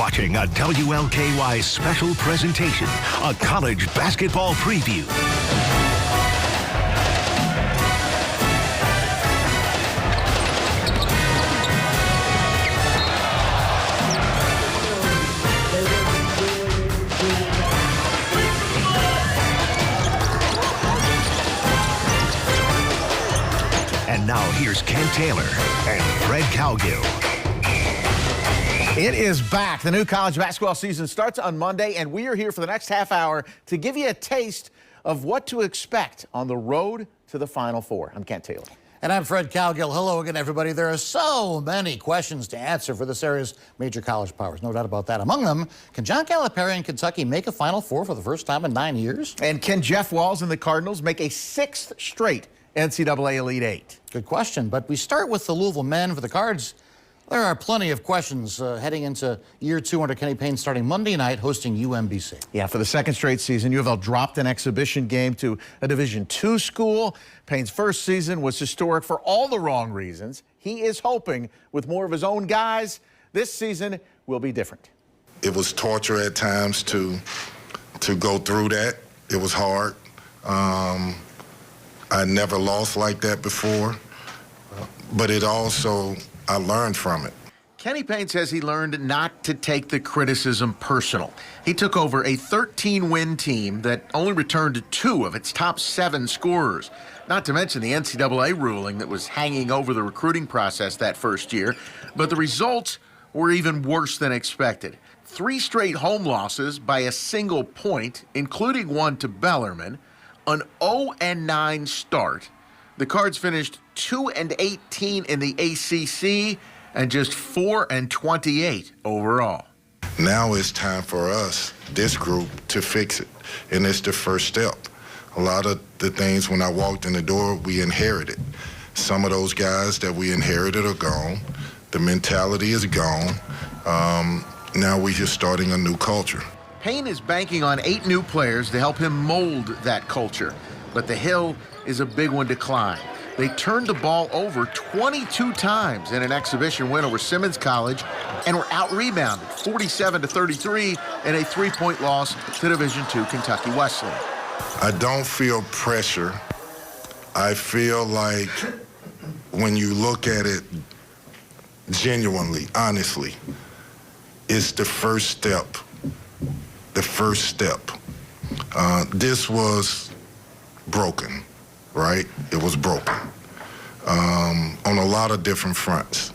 watching a WLKY special presentation, a college basketball preview. And now here's Kent Taylor and Fred Cowgill. It is back. The new college basketball season starts on Monday, and we are here for the next half hour to give you a taste of what to expect on the road to the Final Four. I'm Kent Taylor. And I'm Fred Cowgill. Hello again, everybody. There are so many questions to answer for this area's major college powers. No doubt about that. Among them, can John Calipari in Kentucky make a Final Four for the first time in 9 years? And can Jeff Walz and the Cardinals make a sixth straight NCAA Elite Eight? Good question. But we start with the Louisville men. For the Cards, there are plenty of questions heading into year 2 under Kenny Payne, starting Monday night, hosting UMBC. Yeah, for the second straight season, U of L dropped an exhibition game to a Division II school. Payne's first season was historic for all the wrong reasons. He is hoping, with more of his own guys, this season will be different. It was torture at times to go through that. It was hard. I never lost like that before, but it also, I learned from it. Kenny Payne says he learned not to take the criticism personal. He took over a 13-win team that only returned 2 of its top 7 scorers. Not to mention the NCAA ruling that was hanging over the recruiting process that first year. But the results were even worse than expected. 3 straight home losses by a single point, including one to Bellarmine. An 0-9 start. The Cards finished 2-18 in the ACC and just 4-28 overall. Now it's time for us, this group, to fix it. And it's the first step. A lot of the things when I walked in the door, we inherited. Some of those guys that we inherited are gone. The mentality is gone. Now we're just starting a new culture. Payne is banking on 8 new players to help him mold that culture. But the hill is a big one to climb. They turned the ball over 22 times in an exhibition win over Simmons College and were out-rebounded 47-33 in a 3-point loss to Division II Kentucky Wesleyan. I don't feel pressure. I feel like when you look at it genuinely, honestly, it's the first step. The first step. This was broken, right? It was broken on a lot of different fronts.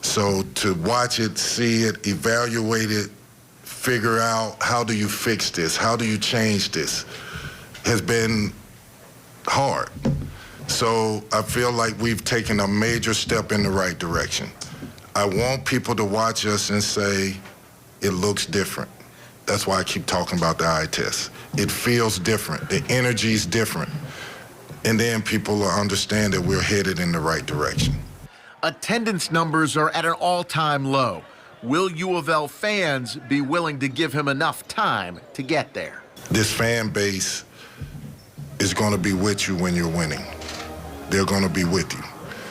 So to watch it, see it, evaluate it, figure out how do you fix this, how do you change this, has been hard. So I feel like we've taken a major step in the right direction. I want people to watch us and say, it looks different. That's why I keep talking about the eye test. It feels different. The energy's different. And then people will understand that we're headed in the right direction. Attendance numbers are at an all-time low. Will U of L fans be willing to give him enough time to get there? This fan base is going to be with you when you're winning. They're going to be with you.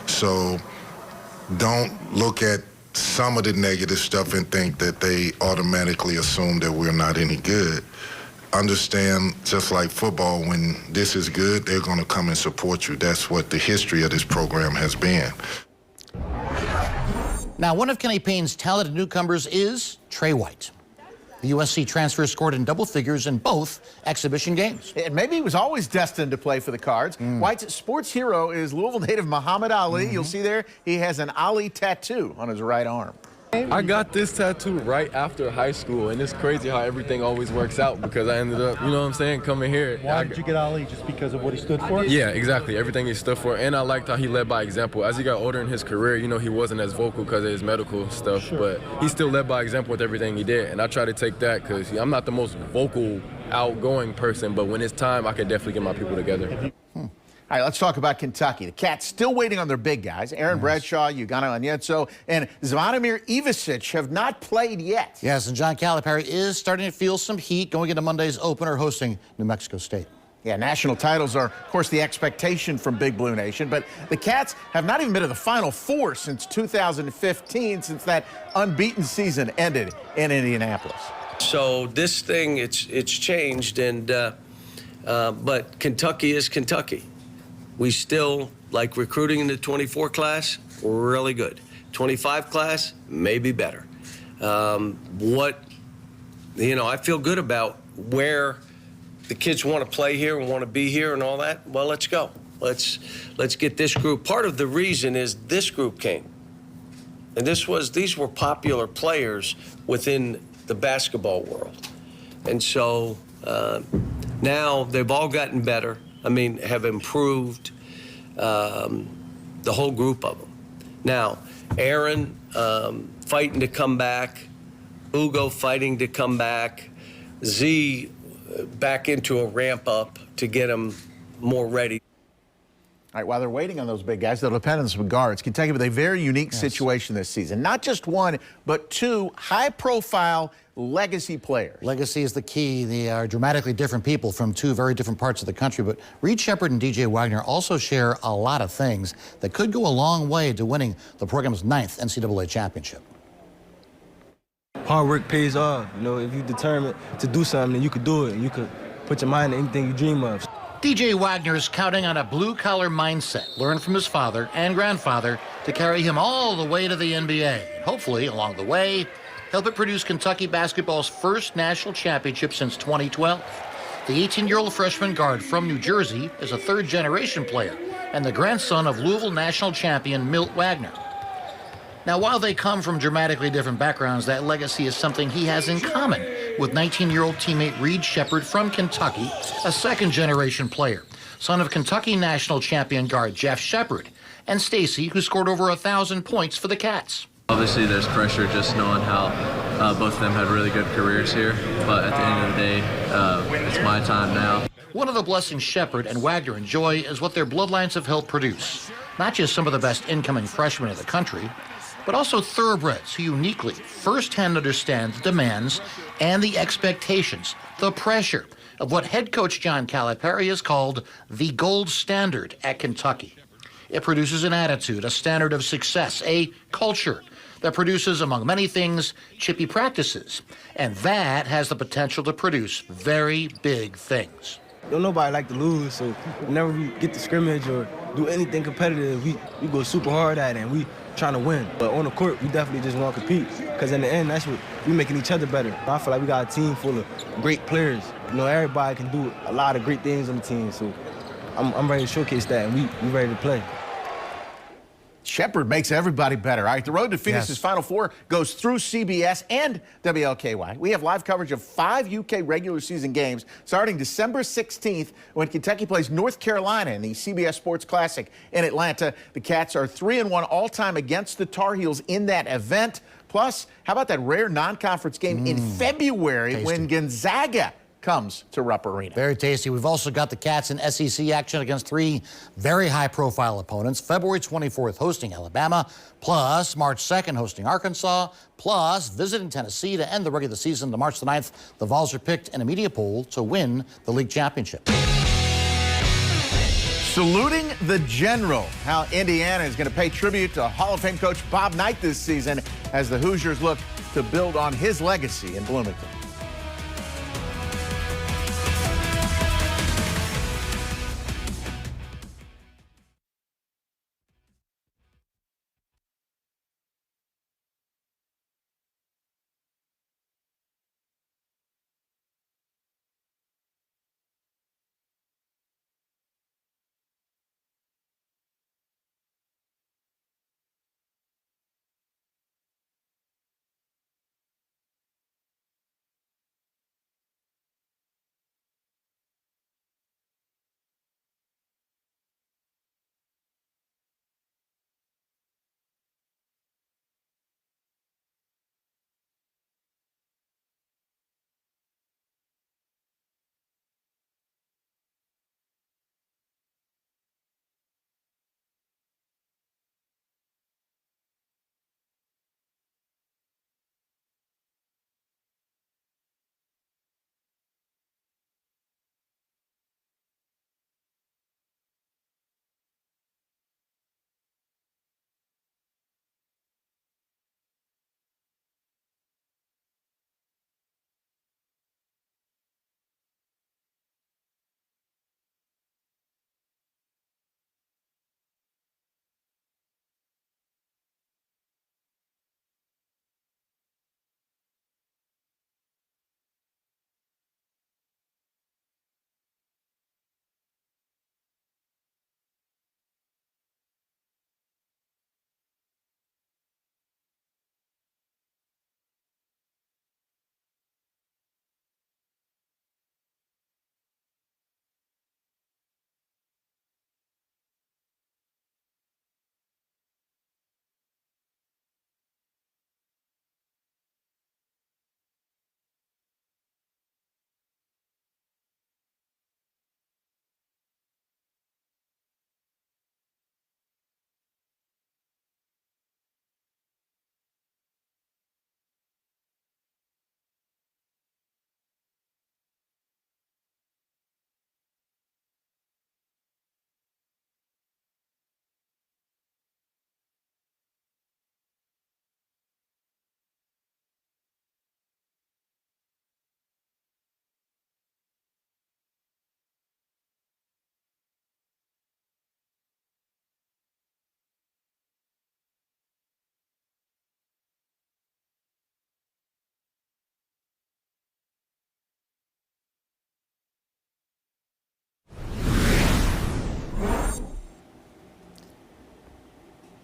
So don't look at some of the negative stuff and think that they automatically assume that we're not any good. Understand, just like football, when this is good, they're going to come and support you. That's what the history of this program has been. Now, one of Kenny Payne's talented newcomers is Trey White. The USC transfer scored in double figures in both exhibition games. And maybe he was always destined to play for the Cards. White's sports hero is Louisville native Muhammad Ali. You'll see there he has an Ali tattoo on his right arm. I got this tattoo right after high school, and it's crazy how everything always works out because I ended up, you know what I'm saying, coming here. Why did you get Ali? Just because of what he stood for? Yeah, exactly. Everything he stood for, and I liked how he led by example. As he got older in his career, you know, he wasn't as vocal because of his medical stuff, but he still led by example with everything he did, and I try to take that because I'm not the most vocal, outgoing person, but when it's time, I can definitely get my people together. All right, let's talk about Kentucky. The Cats still waiting on their big guys. Aaron Bradshaw, Ugonna Onyenso, and Zvonimir Ivisic have not played yet. Yes, and John Calipari is starting to feel some heat going into Monday's opener hosting New Mexico State. Yeah, national titles are, of course, the expectation from Big Blue Nation, but the Cats have not even been to the Final Four since 2015, since that unbeaten season ended in Indianapolis. So this thing, it's changed, and but Kentucky is Kentucky. We still, like recruiting in the 24 class, really good. 25 class, maybe better. I feel good about where the kids want to play here and want to be here and all that. Well, let's go. Let's get this group. Part of the reason is this group came, and these were popular players within the basketball world, and so now they've all gotten better. I mean, have improved, the whole group of them. Now, Aaron fighting to come back, Ugo fighting to come back, Z back into a ramp up to get him more ready. All right, while they're waiting on those big guys, they'll depend on some guards. Kentucky with a very unique situation this season. Not just one, but two high-profile legacy players. Legacy is the key. They are dramatically different people from two very different parts of the country, but Reed Sheppard and DJ Wagner also share a lot of things that could go a long way to winning the program's 9th NCAA championship. Hard work pays off. You know, if you're determined to do something, then you could do it. You could put your mind to anything you dream of. DJ Wagner is counting on a blue-collar mindset learned from his father and grandfather to carry him all the way to the NBA. Hopefully, along the way, help it produce Kentucky basketball's first national championship since 2012. The 18-year-old freshman guard from New Jersey is a third-generation player and the grandson of Louisville national champion Milt Wagner. Now, while they come from dramatically different backgrounds, that legacy is something he has in common with 19-year-old teammate Reed Sheppard from Kentucky, a second-generation player, son of Kentucky national champion guard Jeff Sheppard, and Stacy, who scored over 1,000 points for the Cats. Obviously, there's pressure just knowing how both of them had really good careers here, but at the end of the day, it's my time now. One of the blessings Sheppard and Wagner enjoy is what their bloodlines have helped produce. Not just some of the best incoming freshmen in the country, but also thoroughbreds who uniquely firsthand understand the demands and the expectations, the pressure of what head coach John Calipari has called the gold standard at Kentucky. It produces an attitude, a standard of success, a culture that produces, among many things, chippy practices. And that has the potential to produce very big things. Don't nobody like to lose, so whenever we get to scrimmage or do anything competitive, we go super hard at it, and we trying to win. But on the court, we definitely just want to compete, because in the end, that's what we making each other better. I feel like we got a team full of great players. You know, everybody can do a lot of great things on the team, so I'm ready to showcase that, and we ready to play. Sheppard makes everybody better. All right, the road to Phoenix's Final Four goes through CBS and WLKY. We have live coverage of 5 UK regular season games starting December 16th when Kentucky plays North Carolina in the CBS Sports Classic in Atlanta. The Cats are 3-1 all-time against the Tar Heels in that event. Plus, how about that rare non-conference game in February when Gonzaga comes to Rupp Arena. Very tasty. We've also got the Cats in SEC action against 3 very high-profile opponents. February 24th hosting Alabama, plus March 2nd hosting Arkansas, plus visiting Tennessee to end the regular season. To March the 9th, the Vols are picked in a media poll to win the league championship. Saluting the General, how Indiana is going to pay tribute to Hall of Fame coach Bob Knight this season as the Hoosiers look to build on his legacy in Bloomington.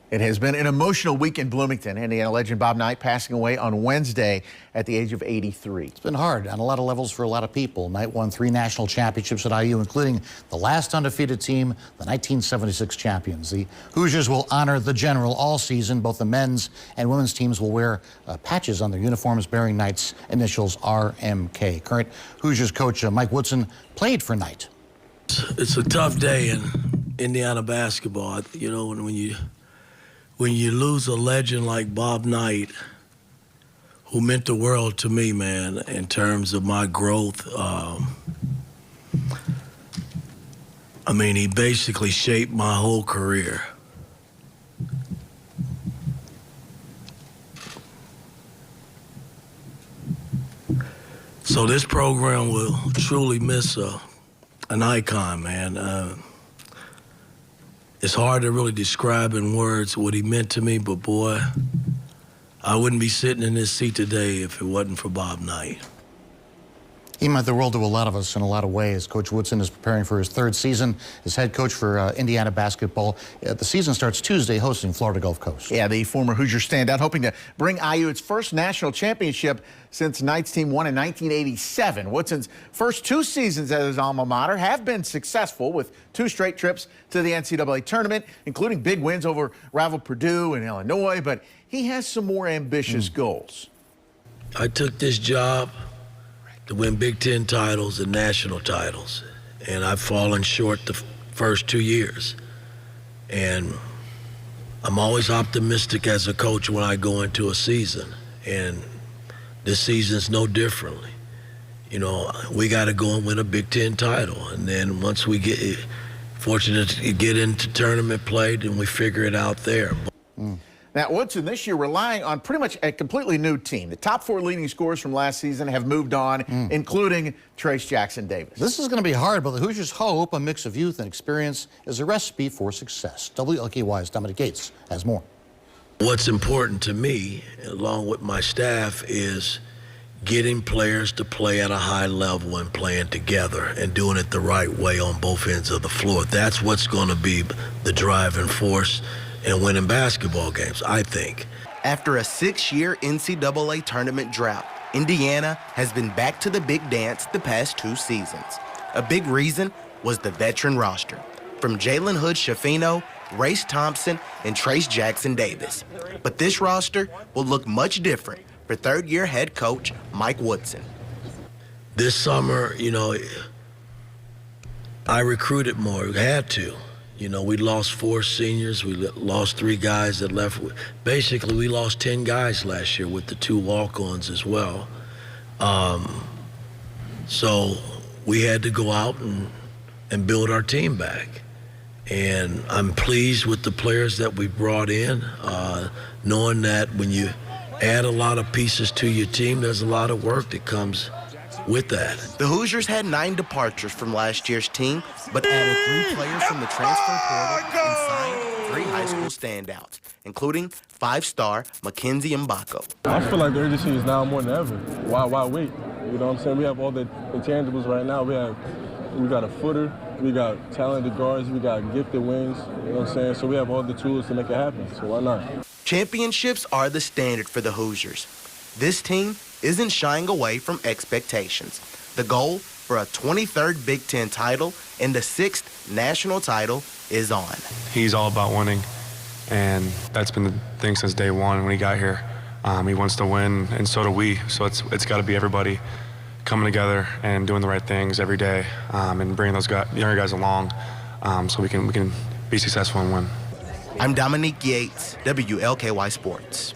It has been an emotional week in Bloomington. Indiana legend Bob Knight passing away on Wednesday at the age of 83. It's been hard on a lot of levels for a lot of people. Knight won 3 national championships at IU, including the last undefeated team, the 1976 champions. The Hoosiers will honor the general all season. Both the men's and women's teams will wear patches on their uniforms bearing Knight's initials RMK. Current Hoosiers coach Mike Woodson played for Knight. It's a tough day in Indiana basketball. You know, when you lose a legend like Bob Knight, who meant the world to me, man, in terms of my growth. I mean, he basically shaped my whole career. So this program will truly miss an icon, man. It's hard to really describe in words what he meant to me, but boy, I wouldn't be sitting in this seat today if it wasn't for Bob Knight. He meant the world to a lot of us in a lot of ways. Coach Woodson is preparing for his 3rd season as head coach for Indiana basketball. The season starts Tuesday, hosting Florida Gulf Coast. Yeah, the former Hoosier standout hoping to bring IU its first national championship since Knight's team won in 1987. Woodson's first 2 seasons at his alma mater have been successful with 2 straight trips to the NCAA tournament, including big wins over rival Purdue and Illinois, but he has some more ambitious goals. I took this job to win Big Ten titles and national titles, and I've fallen short the first 2 years. And I'm always optimistic as a coach when I go into a season, and this season's no differently. You know, we got to go and win a Big Ten title, and then once we get fortunate to get into tournament play, then we figure it out there. Now, Woodson this year relying on pretty much a completely new team. The top 4 leading scorers from last season have moved on, including Trace Jackson Davis. This is going to be hard, but the Hoosiers hope a mix of youth and experience is a recipe for success. WLKY's Dominic Gates has more. What's important to me, along with my staff, is getting players to play at a high level and playing together and doing it the right way on both ends of the floor. That's what's going to be the driving force and winning basketball games, I think. After a 6-year NCAA tournament drought, Indiana has been back to the big dance the past 2 seasons. A big reason was the veteran roster, from Jalen Hood-Schifino, Race Thompson, and Trace Jackson Davis. But this roster will look much different for 3rd-year head coach Mike Woodson. This summer, you know, I recruited more, we had to. You know, we lost 4 seniors. We lost 3 guys that left. Basically, we lost 10 guys last year with the 2 walk-ons as well. So we had to go out and build our team back. And I'm pleased with the players that we brought in, knowing that when you add a lot of pieces to your team, there's a lot of work that comes with that. The Hoosiers had 9 departures from last year's team, but added 3 players from the transfer portal and signed 3 high school standouts, including 5-star Mackenzie Mbako. I feel like the urgency is now more than ever. Why wait? You know what I'm saying? We have all the intangibles right now. We got a footer, we got talented guards, we got gifted wings, you know what I'm saying? So we have all the tools to make it happen, so why not? Championships are the standard for the Hoosiers. This team isn't shying away from expectations. The goal for a 23rd Big Ten title and the 6th national title is on. He's all about winning, and that's been the thing since day one when he got here. He wants to win, and so do we. So it's got to be everybody coming together and doing the right things every day, and bringing those younger guys along, so we can be successful and win. I'm Dominique Yates, WLKY Sports.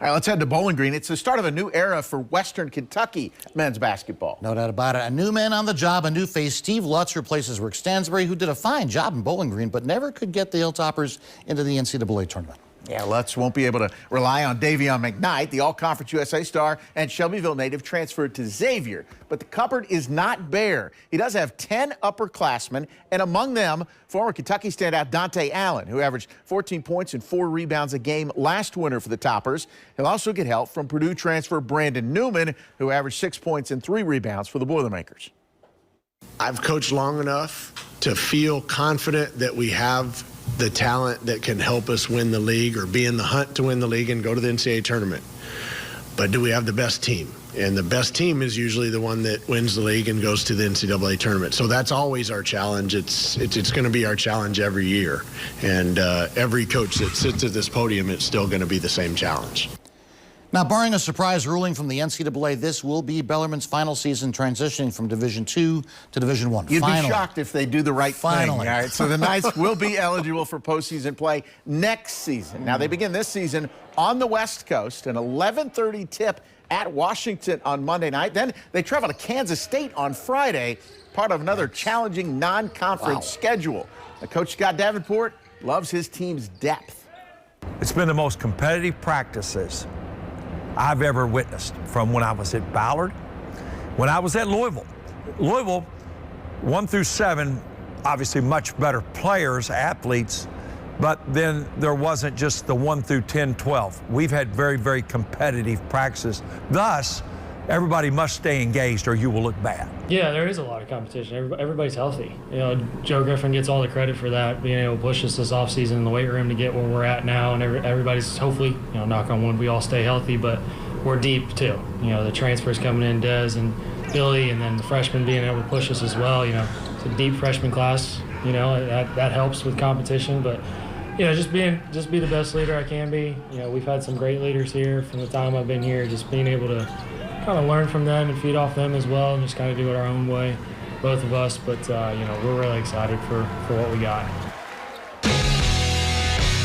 All right, let's head to Bowling Green. It's the start of a new era for Western Kentucky men's basketball. No doubt about it. A new man on the job, a new face. Steve Lutz replaces Rick Stansbury, who did a fine job in Bowling Green, but never could get the Hilltoppers into the NCAA tournament. Yeah, Lutz won't be able to rely on Davion McKnight, the All-Conference USA star and Shelbyville native transferred to Xavier. But the cupboard is not bare. He does have 10 upperclassmen, and among them, former Kentucky standout Dante Allen, who averaged 14 points and 4 rebounds a game last winter for the Toppers. He'll also get help from Purdue transfer Brandon Newman, who averaged 6 points and 3 rebounds for the Boilermakers. I've coached long enough to feel confident that we have the talent that can help us win the league or be in the hunt to win the league and go to the NCAA tournament. But do we have the best team? And the best team is usually the one that wins the league and goes to the NCAA tournament. So that's always our challenge. It's going to be our challenge every year. And every coach that sits at this podium, it's still going to be the same challenge. Now, barring a surprise ruling from the NCAA, this will be Bellarmine's final season transitioning from Division II to Division I. You'd be shocked if they do the right thing. All right, so the Knights will be eligible for postseason play next season. Now, they begin this season on the West Coast, an 11:30 tip at Washington on Monday night. Then they travel to Kansas State on Friday, part of another challenging non-conference schedule. Coach Scott Davenport loves his team's depth. It's been the most competitive practices I've ever witnessed, from when I was at Ballard, when I was at Louisville. Louisville, 1 through 7, obviously much better players, athletes, but then there wasn't just the 1 through 10, 12. We've had very, very competitive practices. Thus, everybody must stay engaged or you will look bad. Yeah, there is a lot of competition. Everybody's healthy. You know, Joe Griffin gets all the credit for that, being able to push us this offseason in the weight room to get where we're at now. And everybody's hopefully, you know, knock on wood, we all stay healthy, but we're deep too. You know, the transfers coming in, Dez and Billy, and then the freshmen being able to push us as well. You know, it's a deep freshman class. You know, that helps with competition, but you know, just be the best leader I can be. You know, we've had some great leaders here from the time I've been here, just being able to kind of learn from them and feed off them as well, and just kind of do it our own way, both of us. But you know, we're really excited for what we got.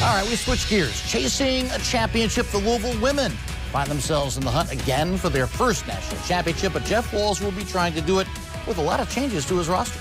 All right, we switch gears. Chasing a championship, the Louisville women find themselves in the hunt again for their first national championship, but Jeff Walz will be trying to do it with a lot of changes to his roster.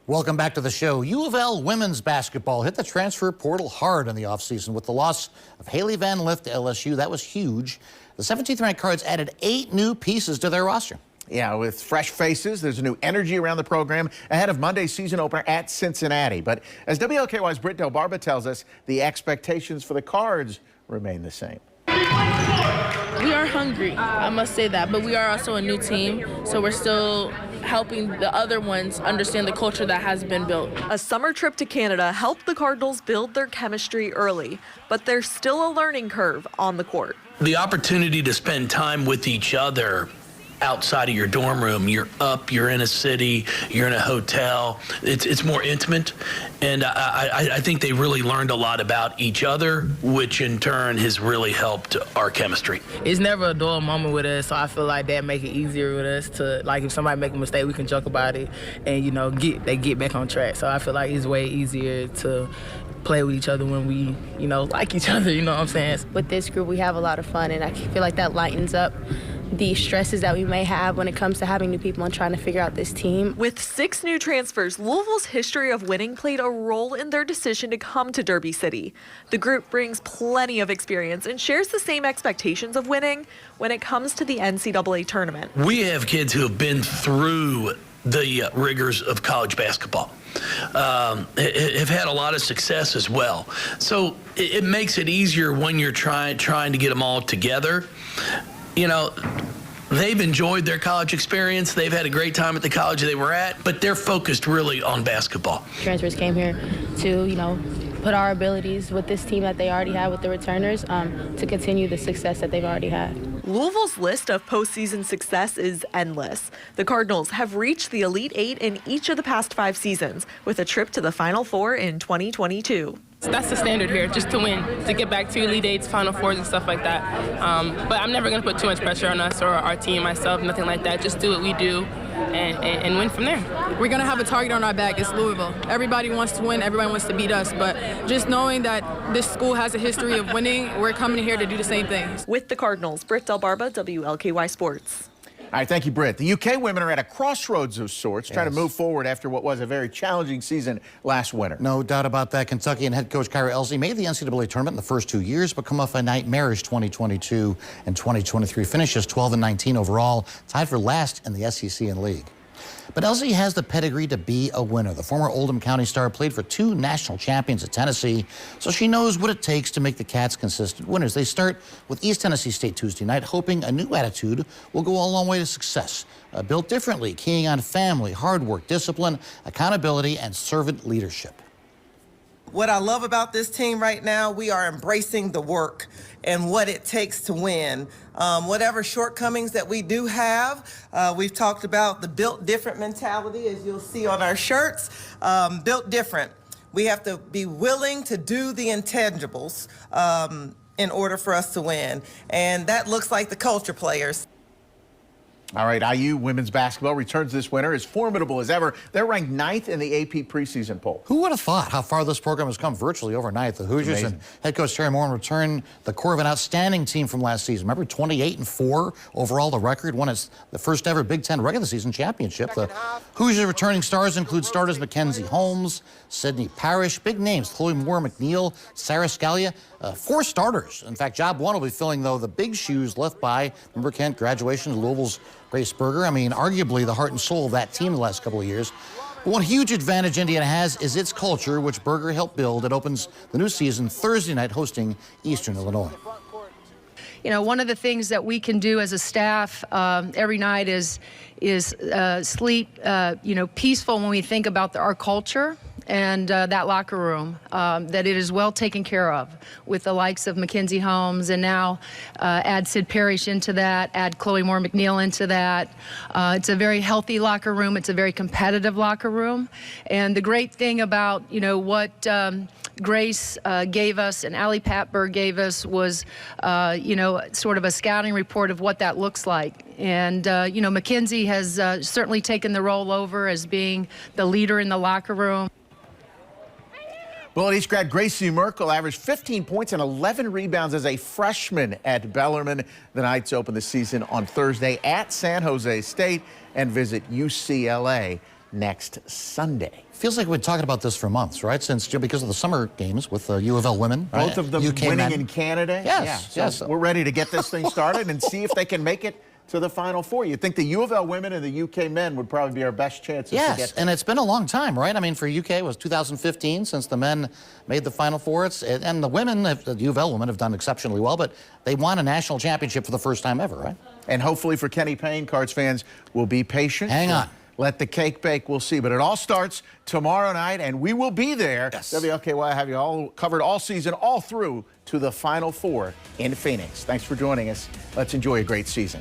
Welcome back to the show. U of L women's basketball hit the transfer portal hard in the offseason with the loss of Haley Van Lith to LSU. That was huge. The 17th ranked Cards added 8 new pieces to their roster. Yeah, with fresh faces, there's a new energy around the program ahead of Monday's season opener at Cincinnati. But as WLKY's Britt Del Barba tells us, the expectations for the Cards remain the same. We are hungry, I must say that, but we are also a new team, so we're still helping the other ones understand the culture that has been built. A summer trip to Canada helped the Cardinals build their chemistry early, but there's still a learning curve on the court. The opportunity to spend time with each other outside of your dorm room, you're in a city, you're in a hotel, it's more intimate, and I think they really learned a lot about each other, which in turn has really helped our chemistry. It's never a dull moment with us, so I feel like that make it easier with us to, like, if somebody make a mistake, we can joke about it and, you know, they get back on track. So I feel like it's way easier to play with each other when we, you know, like each other, you know what I'm saying? With this group, we have a lot of fun, and I feel like that lightens up the stresses that we may have when it comes to having new people and trying to figure out this team. With 6 new transfers, Louisville's history of winning played a role in their decision to come to Derby City. The group brings plenty of experience and shares the same expectations of winning when it comes to the NCAA tournament. We have kids who have been through the rigors of college basketball, have had a lot of success as well. So it makes it easier when you're trying to get them all together. You know, they've enjoyed their college experience. They've had a great time at the college they were at, but they're focused really on basketball. Transfers came here to, you know, put our abilities with this team that they already had with the returners to continue the success that they've already had. Louisville's list of postseason success is endless. The Cardinals have reached the Elite 8 in each of the past 5 seasons, with a trip to the Final Four in 2022. That's the standard here, just to win, to get back to Elite 8s, Final Fours, and stuff like that. But I'm never going to put too much pressure on us or our team, myself, nothing like that. Just do what we do and win from there. We're going to have a target on our back. It's Louisville. Everybody wants to win. Everybody wants to beat us. But just knowing that this school has a history of winning, we're coming here to do the same things. With the Cardinals, Britt Del Barba, WLKY Sports. All right, thank you, Britt. The UK women are at a crossroads of sorts, trying to move forward after what was a very challenging season last winter. No doubt about that. Kentucky and head coach Kyra Elsie made the NCAA tournament in the first 2 years, but come off a nightmarish 2022 and 2023 finishes 12-19 overall, tied for last in the SEC and league. But Elsie has the pedigree to be a winner. The former Oldham County star played for 2 national champions at Tennessee, so she knows what it takes to make the Cats consistent winners. They start with East Tennessee State Tuesday night, hoping a new attitude will go a long way to success. Built differently, keying on family, hard work, discipline, accountability, and servant leadership. What I love about this team right now, we are embracing the work and what it takes to win. Whatever shortcomings that we do have, we've talked about the built different mentality, as you'll see on our shirts, built different. We have to be willing to do the intangibles in order for us to win. And that looks like the culture players. All right, IU women's basketball returns this winter as formidable as ever. They're ranked 9th in the AP preseason poll. Who would have thought how far this program has come virtually overnight? The Hoosiers and head coach Terry Moore return the core of an outstanding team from last season. Remember, 28-4 overall, the record, won its the first ever Big Ten regular season championship. The Hoosiers returning stars include starters Mackenzie Holmes, Sydney Parrish, big names, Chloe Moore McNeil, Sarah Scalia. 4 starters. In fact, Job 1 will be filling, though, the big shoes left by, remember, Kent, graduation to Louisville's Grace Berger. I mean, arguably the heart and soul of that team the last couple of years. But one huge advantage Indiana has is its culture, which Berger helped build. It opens the new season Thursday night hosting Eastern Illinois. You know, one of the things that we can do as a staff every night is sleep, you know, peaceful when we think about our culture and that locker room, that it is well taken care of with the likes of Mackenzie Holmes, and now add Sid Parrish into that, add Chloe Moore McNeil into that. It's a very healthy locker room. It's a very competitive locker room. And the great thing about, you know, what Grace gave us and Allie Patberg gave us was, you know, sort of a scouting report of what that looks like. And, you know, Mackenzie has certainly taken the role over as being the leader in the locker room. Bullet East grad Gracie Merkel averaged 15 points and 11 rebounds as a freshman at Bellarmine. The Knights open the season on Thursday at San Jose State and visit UCLA next Sunday. Feels like we've been talking about this for months, right? Since because of the summer games with U of L women. Right? Both of them UK winning men. in Canada. Yes, yeah. yes. So we're ready to get this thing started and see if they can make it to the Final Four. You'd think the U of L women and the UK men would probably be our best chances to get Yes, there. and it's been a long time, right? I mean, for UK, it was 2015 since the men made the Final Four. And the women, the U of L women, have done exceptionally well, but they won a national championship for the first time ever, right? And hopefully for Kenny Payne, Cards fans will be patient. Hang on. Let the cake bake, we'll see. But it all starts tomorrow night, and we will be there. Yes. WLKY have you all covered all season, all through to the Final Four in Phoenix. Thanks for joining us. Let's enjoy a great season.